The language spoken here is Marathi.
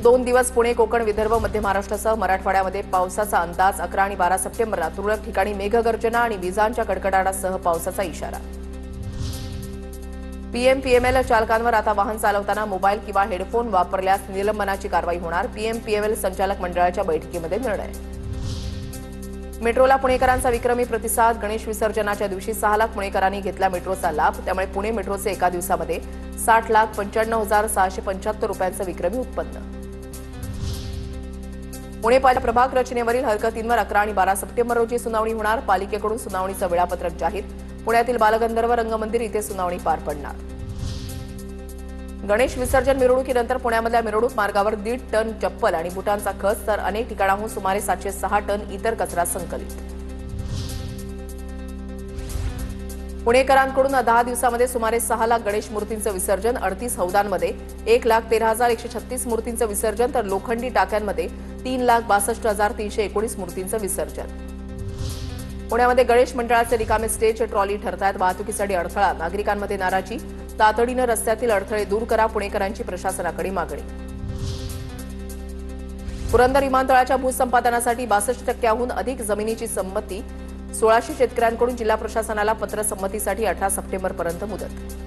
2 दिवस पुणे, कोकण, विदर्भ, मध्य महाराष्ट्रासह मराठवाड्यामध्ये पावसाचा अंदाज. 11 आणि 12 सप्टेंबरला तुरळक ठिकाणी मेघगर्जना आणि विजांच्या कडकडाटासह पावसाचा इशारा. पीएमपीएमएल चालकांवर आता वाहन चालवताना मोबाईल किंवा हेडफोन वापरल्यास निलंबनाची कारवाई होणार. पीएमपीएमएल संचालक मंडळाच्या बैठकीमध्ये निर्णय. मेट्रोला पुणेकरांचा विक्रमी प्रतिसाद. गणेश विसर्जनाच्या दिवशी 6 लाख पुणेकरांनी घेतला मेट्रोचा लाभ. त्यामुळे पुणे मेट्रोचे एका दिवसामध्ये 60,95,675 रुपयांचं विक्रमी उत्पन्न. पुणे पालिका प्रभाग रचनेवरील हरकतींवर 11 आणि 12 सप्टेंबर रोजी सुनावणी होणार. पालिकेकडून सुनावणीचं वेळापत्रक जाहीर. पुण्यातील बालगंधर्व रंगमंदिर इथे सुनावणी पार पडणार. गणेश विसर्जन मिरवणुकीनंतर पुण्यामधल्या मिरवणूक मार्गावर 1.5 टन चप्पल आणि बुटांचा खच तर अनेक ठिकाणाहून सुमारे 706 टन इतर कचरा संकलित. पुणेकरांकडून 10 दिवसांमध्ये सुमारे 6 लाख गणेश मूर्तींचं विसर्जन. 38 हौदांमध्ये 1,13,136 मूर्तींचं विसर्जन तर लोखंडी टाक्यांमध्ये 3,62,319 मूर्तींचं विसर्जन. पुण्यामध्ये गणेश मंडळाचे रिकामे स्टेज ट्रॉली ठरतायत. वाहतुकीसाठी अडथळा. नागरिकांमध्ये नाराजी. तातडीनं रस्त्यातील अडथळे दूर करा, पुणेकरांची प्रशासनाकडे मागणी. पुरंदर विमानतळाच्या भूसंपादनासाठी 62% अधिक जमिनीची संमती. 1600 शेतकऱ्यांकडून जिल्हा प्रशासनाला पत्र संमतीसाठी 18 सप्टेंबरपर्यंत मुदत.